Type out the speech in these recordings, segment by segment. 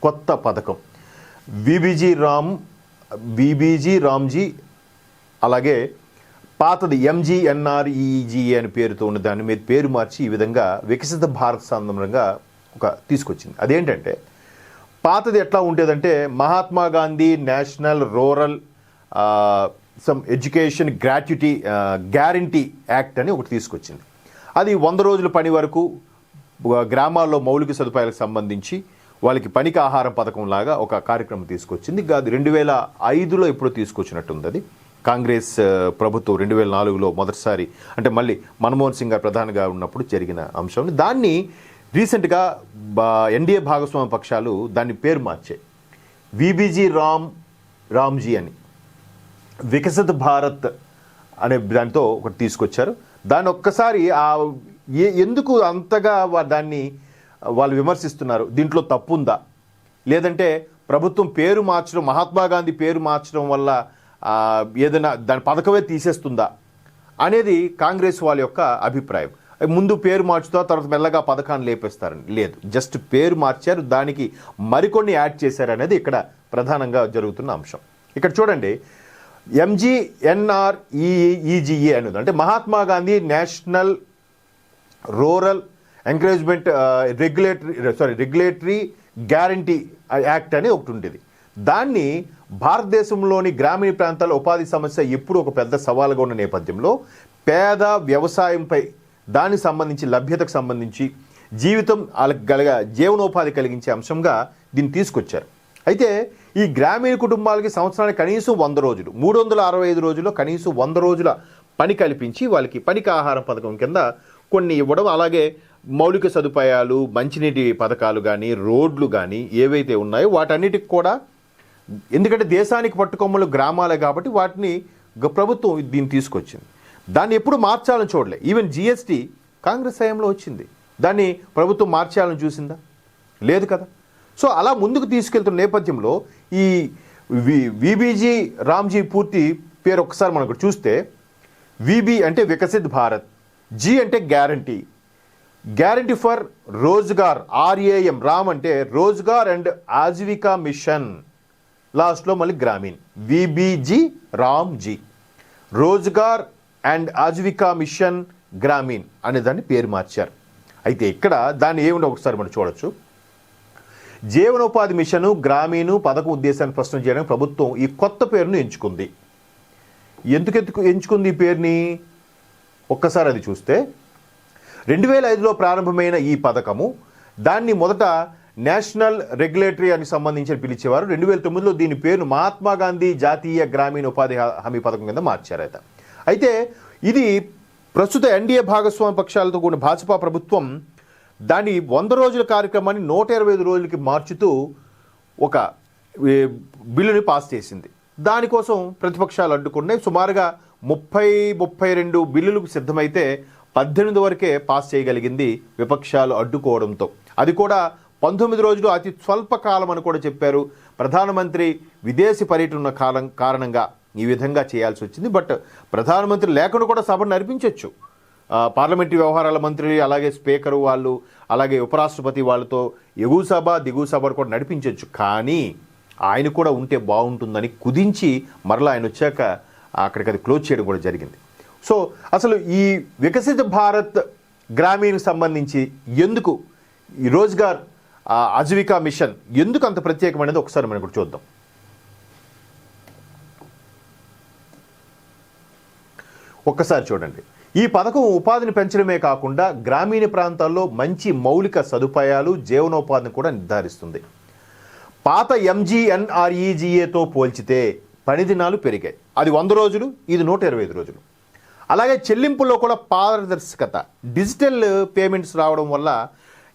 కొత్త పథకం విబీజీ రామ్జీ, అలాగే పాతది ఎంజీఎన్ఆర్ఈజీఏ అని పేరుతో ఉన్న దాన్ని మీరు పేరు మార్చి ఈ విధంగా వికసిత భారత్ సందర్భంగా తీసుకొచ్చింది. అదేంటంటే పాతది ఎట్లా ఉండేదంటే Mahatma Gandhi national rural some education guarantee act అని ఒకటి తీసుకొచ్చింది. అది 100 రోజుల పని వరకు గ్రామాల్లో మౌలిక సదుపాయాలకు సంబంధించి వాళ్ళకి పనికి ఆహారం పథకం లాగా ఒక కార్యక్రమం తీసుకొచ్చింది. అది 2005లో ఎప్పుడో తీసుకొచ్చినట్టుంది. అది కాంగ్రెస్ ప్రభుత్వం 2004లో మొదటిసారి, అంటే మళ్ళీ మన్మోహన్ సింగ్ గారు ప్రధానిగా ఉన్నప్పుడు జరిగిన అంశం. దాన్ని రీసెంట్గా ఎన్డీఏ భాగస్వామ్య పక్షాలు దాన్ని పేరు మార్చాయి, విబీజీ రామ్జీ అని, వికసిత భారత్ అనే దానితో ఒకటి తీసుకొచ్చారు. దాన్ని ఒక్కసారి ఎందుకు అంతగా దాన్ని వాళ్ళు విమర్శిస్తున్నారు? దీంట్లో తప్పు ఉందా, లేదంటే ప్రభుత్వం పేరు మార్చడం, మహాత్మా గాంధీ పేరు మార్చడం వల్ల ఏదైనా దాని పథకమే తీసేస్తుందా అనేది కాంగ్రెస్ వాళ్ళ యొక్క అభిప్రాయం. ముందు పేరు మార్చుతా, తర్వాత మెల్లగా పథకాన్ని లేపేస్తారని. లేదు, జస్ట్ పేరు మార్చారు, దానికి మరికొన్ని యాడ్ చేశారు అనేది ఇక్కడ ప్రధానంగా జరుగుతున్న అంశం. ఇక్కడ చూడండి, ఎంజీఎన్ఆర్ఈజీఏ అనేది అంటే Mahatma Gandhi national rural encouragement regulatory guarantee act అని ఒకటి ఉండేది. దాన్ని భారతదేశంలోని గ్రామీణ ప్రాంతాల ఉపాధి సమస్య ఎప్పుడు ఒక పెద్ద సవాలుగా ఉన్న నేపథ్యంలో పేద వ్యవసాయంపై దానికి సంబంధించి లభ్యతకు సంబంధించి జీవనోపాధి కలిగించే అంశంగా దీన్ని తీసుకొచ్చారు. అయితే ఈ గ్రామీణ కుటుంబాలకి సంవత్సరానికి కనీసం 100 రోజులు, 365 రోజుల్లో కనీసం 100 రోజుల పని కల్పించి వాళ్ళకి పనికి ఆహారం పథకం కింద కొన్ని ఇవ్వడం, అలాగే మౌలిక సదుపాయాలు, మంచినీటి పథకాలు కానీ, రోడ్లు కానీ ఏవైతే ఉన్నాయో వాటన్నిటికి కూడా, ఎందుకంటే దేశానికి పట్టుకొమ్మలు గ్రామాలే కాబట్టి వాటిని ప్రభుత్వం దీన్ని తీసుకొచ్చింది. దాన్ని ఎప్పుడు మార్చాలని చూడలే. ఈవెన్ జిఎస్టీ కాంగ్రెస్ హయాంలో వచ్చింది, దాన్ని ప్రభుత్వం మార్చాలని చూసిందా? లేదు కదా. సో అలా ముందుకు తీసుకెళ్తున్న నేపథ్యంలో ఈ విబీజీ రామ్జీ పూర్తి పేరు ఒకసారి మనకు చూస్తే, విబి అంటే వికసిత్ భారత్, జీ అంటే guarantee for Rozgar, RAM, Ram అంటే రోజ్గార్ అండ్ ఆజీవికా మిషన్, లాస్ట్లో మళ్ళీ Gramin, VBG RAM G, Rozgar and Ajeevika mission Gramin అనే దాన్ని పేరు మార్చారు. అయితే ఇక్కడ దాన్ని ఏమిటో ఒకసారి మనం చూడొచ్చు. జీవనోపాధి మిషను గ్రామీణ పథకం ఉద్దేశాన్ని స్పష్టం చేయడానికి ప్రభుత్వం ఈ కొత్త పేరును ఎంచుకుంది. ఎందుకు ఎంచుకుంది ఈ పేరుని ఒక్కసారి అది చూస్తే, 2005లో ప్రారంభమైన ఈ పథకము, దాన్ని మొదట నేషనల్ రెగ్యులేటరీ అని సంబంధించి పిలిచేవారు. 2009లో దీని పేరును మహాత్మా గాంధీ జాతీయ గ్రామీణ ఉపాధి హామీ పథకం కింద మార్చారు. అయితే ఇది ప్రస్తుత ఎన్డీఏ భాగస్వామ్య పక్షాలతో కూడిన భాజపా ప్రభుత్వం దాన్ని 100 రోజుల కార్యక్రమాన్ని 125 రోజులకి మార్చుతూ ఒక బిల్లుని పాస్ చేసింది. దానికోసం ప్రతిపక్షాలు అడ్డుకున్నాయి. సుమారుగా 32 బిల్లులకు సిద్ధమైతే 18 వరకే పాస్ చేయగలిగింది విపక్షాలు అడ్డుకోవడంతో. అది కూడా 19 రోజులు అతి స్వల్ప కాలం అని కూడా చెప్పారు. ప్రధానమంత్రి విదేశీ పర్యటన కారణంగా ఈ విధంగా చేయాల్సి వచ్చింది. బట్ ప్రధానమంత్రి లేకుండా కూడా సభను నడిపించవచ్చు. పార్లమెంటరీ వ్యవహారాల మంత్రి, అలాగే స్పీకరు వాళ్ళు, అలాగే ఉపరాష్ట్రపతి వాళ్ళతో ఎగువ సభ దిగువ సభ కూడా నడిపించవచ్చు. కానీ ఆయన కూడా ఉంటే బాగుంటుందని కుదించి మరలా ఆయన వచ్చాక అక్కడికి అది క్లోజ్ చేయడం కూడా జరిగింది. సో అసలు ఈ వికసిత భారత్ గ్రామీణకు సంబంధించి ఎందుకు ఈ రోజ్గార్ ఆజీవికా మిషన్ ఎందుకు అంత ప్రత్యేకమైనది ఒకసారి మనం కూడా చూద్దాం. ఒక్కసారి చూడండి, ఈ పథకం ఉపాధిని పెంచడమే కాకుండా గ్రామీణ ప్రాంతాల్లో మంచి మౌలిక సదుపాయాలు, జీవనోపాధిని కూడా నిర్ధారిస్తుంది. పాత ఎంజీఎన్ఆర్ఈజీఏతో పోల్చితే పని దినాలు పెరిగాయి. అది 100 రోజులు, ఇది 125 రోజులు. అలాగే చెల్లింపుల్లో కూడా పారదర్శకత, డిజిటల్ పేమెంట్స్ రావడం వల్ల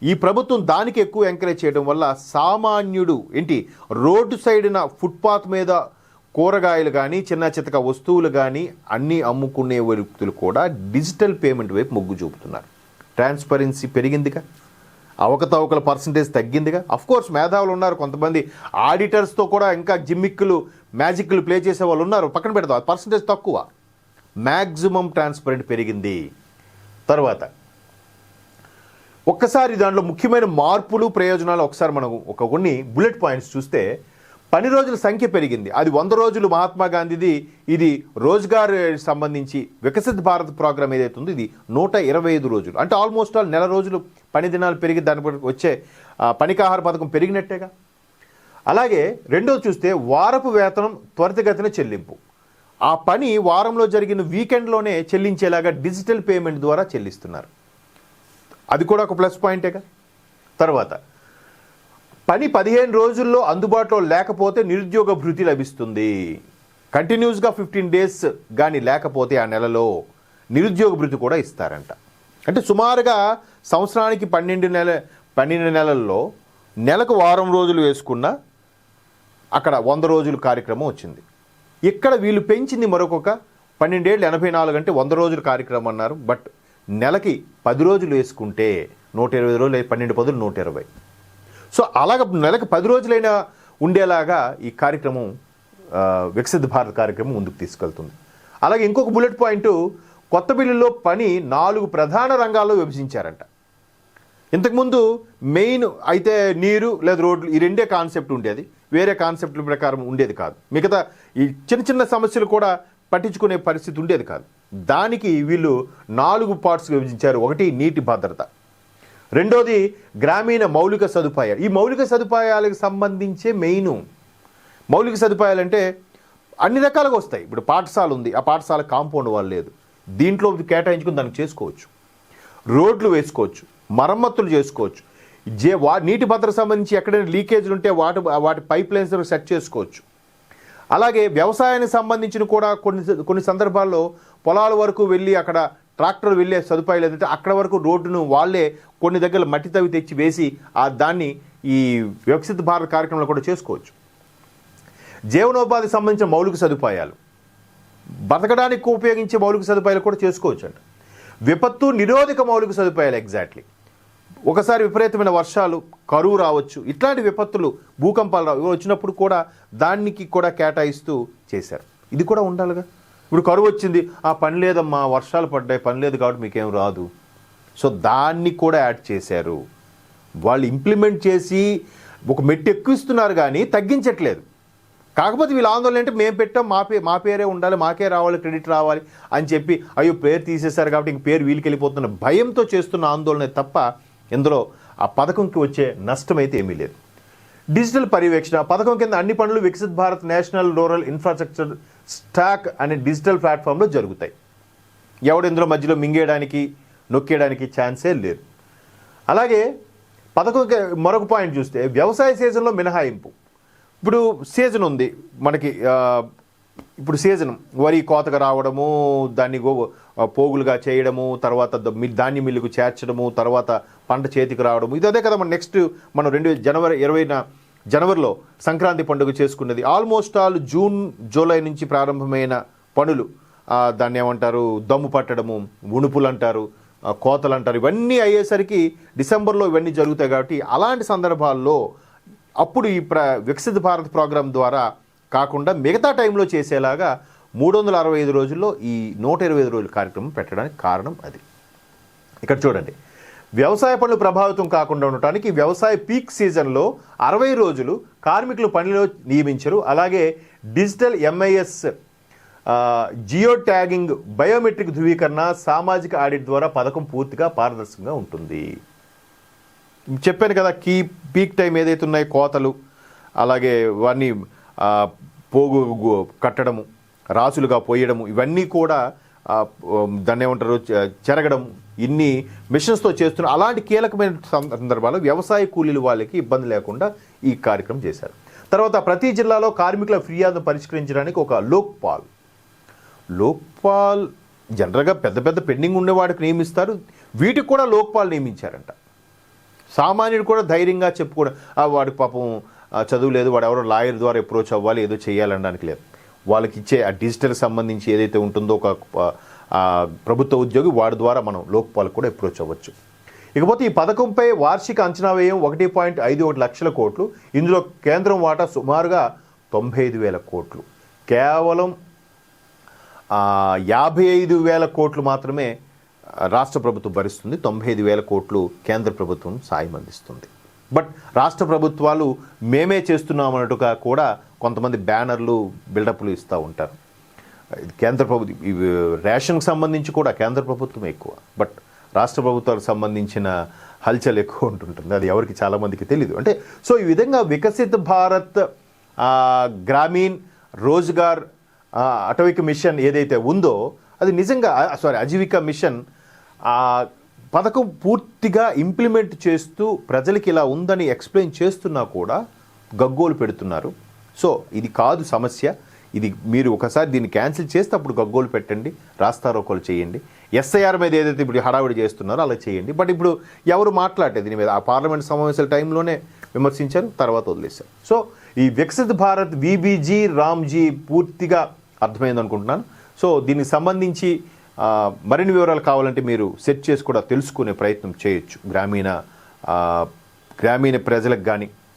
ఈ ప్రభుత్వం దానికి ఎక్కువ ఎంకరేజ్ చేయడం వల్ల సామాన్యుడు రోడ్డు సైడ్న ఫుట్పాత్ మీద కూరగాయలు కానీ, చిన్న చితక వస్తువులు కానీ అన్నీ అమ్ముకునే వ్యక్తులు కూడా డిజిటల్ పేమెంట్ వైపు మొగ్గు చూపుతున్నారు. ట్రాన్స్పరెన్సీ పెరిగిందిగా, అవకతవకల పర్సంటేజ్ తగ్గిందిగా. అఫ్కోర్స్ మేధావులు ఉన్నారు, కొంతమంది ఆడిటర్స్తో కూడా ఇంకా మ్యాజిక్లు ప్లే చేసే వాళ్ళు ఉన్నారు, పక్కన పెడతాం, పర్సంటేజ్ తక్కువ. మ్యాక్సిమం ట్రాన్స్పరెంట్ పెరిగింది. తర్వాత ఒక్కసారి దాంట్లో ముఖ్యమైన మార్పులు ప్రయోజనాలు ఒకసారి మనం కొన్ని బుల్లెట్ పాయింట్స్ చూస్తే, పని రోజుల సంఖ్య పెరిగింది. అది 100 రోజులు మహాత్మా గాంధీది. ఇది రోజ్గార్ సంబంధించి వికసిత్ భారత్ ప్రోగ్రామ్ ఏదైతే ఉందో ఇది 125 రోజులు. అంటే ఆల్మోస్ట్ ఆల్ నెల రోజులు పని దినాలు పెరిగి దాని వచ్చే పనికాహార పథకం పెరిగినట్టేగా. అలాగే రెండోది చూస్తే వారపు వేతనం త్వరితగతిన చెల్లింపు. ఆ పని వారంలో జరిగిన వీకెండ్లోనే చెల్లించేలాగా డిజిటల్ పేమెంట్ ద్వారా చెల్లిస్తున్నారు. అది కూడా ఒక ప్లస్ పాయింటేగా. తర్వాత పని 15 రోజుల్లో అందుబాటులో లేకపోతే నిరుద్యోగ భృతి లభిస్తుంది. కంటిన్యూస్గా 15 డేస్ కానీ లేకపోతే ఆ నెలలో నిరుద్యోగ భృతి కూడా ఇస్తారంట. అంటే సుమారుగా సంవత్సరానికి 12 నెలల్లో నెలకు వారం రోజులు వేసుకున్న అక్కడ 100 రోజుల కార్యక్రమం వచ్చింది. ఇక్కడ వీళ్ళు పెంచింది మరొక 12 ఏళ్ళు 84 అంటే 100 రోజుల కార్యక్రమం అన్నారు. బట్ నెలకి 10 రోజులు వేసుకుంటే 120 రోజులు, 12 పదులు 120. సో అలాగ నెలకు 10 రోజులైనా ఉండేలాగా ఈ కార్యక్రమం వికసిత్ భారత్ కార్యక్రమం ముందుకు తీసుకెళ్తుంది. అలాగే ఇంకొక బుల్లెట్ పాయింట్, కొత్త బిల్లులో పని 4 ప్రధాన రంగాల్లో విభజించారంట. ఇంతకుముందు మెయిన్ అయితే నీరు లేదా రోడ్లు, ఈ రెండే కాన్సెప్ట్ ఉండేది. వేరే కాన్సెప్ట్ల ప్రకారం ఉండేది కాదు. మిగతా ఈ చిన్న చిన్న సమస్యలు కూడా పట్టించుకునే పరిస్థితి ఉండేది కాదు. దానికి వీళ్ళు 4 పార్ట్స్ విభజించారు. ఒకటి నీటి భద్రత, రెండోది గ్రామీణ మౌలిక సదుపాయాలు. ఈ మౌలిక సదుపాయాలకు సంబంధించే మెయిన్ మౌలిక సదుపాయాలు అంటే అన్ని రకాలుగా వస్తాయి. ఇప్పుడు పాఠశాల ఉంది, ఆ పాఠశాల కాంపౌండ్ వాళ్ళు లేదు, దీంట్లో కేటాయించుకుని దానికి చేసుకోవచ్చు. రోడ్లు వేసుకోవచ్చు, మరమ్మతులు చేసుకోవచ్చు. నీటి భద్రత సంబంధించి ఎక్కడైనా లీకేజీలు ఉంటే వాటి పైప్ లైన్స్ సెట్ చేసుకోవచ్చు. అలాగే వ్యవసాయానికి సంబంధించిన కూడా కొన్ని సందర్భాల్లో పొలాల వరకు వెళ్ళి అక్కడ ట్రాక్టర్ వెళ్ళే సదుపాయాలు ఏదంటే అక్కడ వరకు రోడ్డును వాళ్ళే కొన్ని దగ్గర మట్టి తవ్వి తెచ్చి వేసి దాన్ని ఈ వికసిత్ భారత్ కార్యక్రమంలో కూడా చేసుకోవచ్చు. జీవనోపాధికి సంబంధించిన మౌలిక సదుపాయాలు, బతకడానికి ఉపయోగించే మౌలిక సదుపాయాలు కూడా చేసుకోవచ్చు అంట. విపత్తు నిరోధక మౌలిక సదుపాయాలు, ఎగ్జాక్ట్లీ ఒకసారి విపరీతమైన వర్షాలు, కరువు రావచ్చు, ఇట్లాంటి విపత్తులు, భూకంపాలు వచ్చినప్పుడు కూడా దానికి కూడా కేటాయిస్తూ చేశారు. ఇది కూడా ఉండాలిగా. ఇప్పుడు కరువు వచ్చింది, ఆ పని లేదమ్మా, వర్షాలు పడ్డాయి, పని లేదు కాబట్టి మీకేం రాదు. సో దాన్ని కూడా యాడ్ చేశారు. వాళ్ళు ఇంప్లిమెంట్ చేసి ఒక మెట్టు ఎక్కిస్తున్నారు కానీ తగ్గించట్లేదు. కాకపోతే వీళ్ళ ఆందోళన అంటే మేము పెట్టాం, మా పేరే ఉండాలి, మాకే రావాలి, క్రెడిట్ రావాలి అని చెప్పి అయ్యో పేరు తీసేశారు కాబట్టి ఇంక పేరు వీళ్ళకి వెళ్ళిపోతున్న భయంతో చేస్తున్న ఆందోళన తప్ప ఇందులో ఆ పథకంకి వచ్చే నష్టం అయితే ఏమీ లేదు. డిజిటల్ పర్యవేక్షణ పథకం కింద అన్ని పనులు Viksit Bharat national rural infrastructure stock అనే డిజిటల్ ప్లాట్ఫామ్లో జరుగుతాయి. ఎవడు ఇందులో మధ్యలో మింగేయడానికి నొక్కేయడానికి ఛాన్సే లేదు. అలాగే పథకం మరొక పాయింట్ చూస్తే వ్యవసాయ సీజన్లో మినహాయింపు. ఇప్పుడు సీజన్ ఉంది మనకి, ఇప్పుడు సీజన్ వరి కోతగా రావడము, దాన్ని పోగులుగా చేయడము, తర్వాత ధాన్యం మిల్లుకు చేర్చడము, తర్వాత పంట చేతికి రావడము, ఇది అదే కదా. మనం 2020 జనవరిలో సంక్రాంతి పండుగ చేసుకున్నది. ఆల్మోస్ట్ ఆల్ జూన్ జూలై నుంచి ప్రారంభమైన పనులు, దాన్ని ఏమంటారు, దమ్ము పట్టడము, ఉణుపులు అంటారు, కోతలు అంటారు, ఇవన్నీ అయ్యేసరికి డిసెంబర్లో ఇవన్నీ జరుగుతాయి. కాబట్టి అలాంటి సందర్భాల్లో అప్పుడు ఈ వికసిత్ భారత్ ప్రోగ్రాం ద్వారా కాకుండా మిగతా టైంలో చేసేలాగా 365 రోజుల్లో ఈ 125 రోజుల కార్యక్రమం పెట్టడానికి కారణం అది. ఇక్కడ చూడండి, వ్యవసాయ పనులు ప్రభావితం కాకుండా ఉండటానికి వ్యవసాయ పీక్ సీజన్లో 60 రోజులు కార్మికులు పనిలో నియమించరు. అలాగే digital MIS, geo tagging, biometric ధృవీకరణ, సామాజిక ఆడిట్ ద్వారా పథకం పూర్తిగా పారదర్శకంగా ఉంటుంది. చెప్పాను కదా, పీక్ టైం ఏదైతే ఉన్నాయో కోతలు, అలాగే వారిని పోగు కట్టడము, రాసులుగా పోయడము, ఇవన్నీ కూడా దాన్ని ఏమంటారు చెరగడం, ఇన్ని మిషన్స్తో చేస్తున్న అలాంటి కీలకమైన సందర్భాల్లో వ్యవసాయ కూలీలు వాళ్ళకి ఇబ్బంది లేకుండా ఈ కార్యక్రమం చేశారు. తర్వాత ప్రతి జిల్లాలో కార్మికుల ఫిర్యాదును పరిష్కరించడానికి ఒక లోక్పాల్ జనరల్గా పెద్ద పెద్ద పెండింగ్ ఉండేవాడికి నియమిస్తారు, వీటికి కూడా లోక్పాల్ నియమించారంట. సామాన్యుడు కూడా ధైర్యంగా చెప్పుకోవడం, వాడికి పాపం చదువు లేదు, వాడు ఎవరో లాయర్ ద్వారా అప్రోచ్ అవ్వాలి, ఏదో చేయాలనడానికి లేదు. వాళ్ళకి ఇచ్చే ఆ డిజిటల్కి సంబంధించి ఏదైతే ఉంటుందో ఒక ప్రభుత్వ ఉద్యోగి, వాడి ద్వారా మనం లోక్పాల్ కూడా అప్రోచ్ అవ్వచ్చు. ఇకపోతే ఈ పథకంపై వార్షిక అంచనా వ్యయం 1.51 లక్షల కోట్లు. ఇందులో కేంద్రం వాటా సుమారుగా 95,000 కోట్లు. కేవలం 55,000 కోట్లు మాత్రమే రాష్ట్ర ప్రభుత్వం భరిస్తుంది, 95,000 కోట్లు కేంద్ర ప్రభుత్వం సాయం అందిస్తుంది. బట్ రాష్ట్ర ప్రభుత్వాలు మేమే చేస్తున్నామన్నట్టుగా కూడా కొంతమంది బ్యానర్లు బిల్డప్లు ఇస్తూ ఉంటారు. కేంద్ర ప్రభుత్వం రేషన్కి సంబంధించి కూడా కేంద్ర ప్రభుత్వం ఎక్కువ, బట్ రాష్ట్ర ప్రభుత్వాలకు సంబంధించిన హల్చల్ ఎక్కువ ఉంటుంటుంది. అది ఎవరికి చాలామందికి తెలీదు. అంటే సో ఈ విధంగా వికసిత్ భారత్ గ్రామీణ్ రోజ్గార్ అటవిక మిషన్ ఏదైతే ఉందో అది నిజంగా అజీవికా మిషన్ పథకం పూర్తిగా ఇంప్లిమెంట్ చేస్తూ ప్రజలకి ఇలా ఉందని ఎక్స్ప్లెయిన్ చేస్తున్నా కూడా గగ్గోలు పెడుతున్నారు. సో ఇది కాదు సమస్య, ఇది మీరు ఒకసారి దీన్ని క్యాన్సిల్ చేస్తే అప్పుడు గగ్గోలు పెట్టండి, రాస్తారోకోలు చేయండి. ఎస్ఐఆర్ మీద ఏదైతే ఇప్పుడు హడావిడి చేస్తున్నారో అలా చేయండి. బట్ ఇప్పుడు ఎవరు మాట్లాడలేదు దీని మీద. ఆ పార్లమెంట్ సమావేశాల టైంలోనే విమర్శించారు, తర్వాత వదిలేశారు. సో ఈ వికసిత్ భారత్ విబీజీ రామ్జీ పూర్తిగా అర్థమైంది అనుకుంటున్నాను. సో దీనికి సంబంధించి మరిన్ని వివరాలు కావాలంటే మీరు సెర్చ్ చేసి కూడా తెలుసుకునే ప్రయత్నం చేయొచ్చు. గ్రామీణ ప్రజలకు కానీ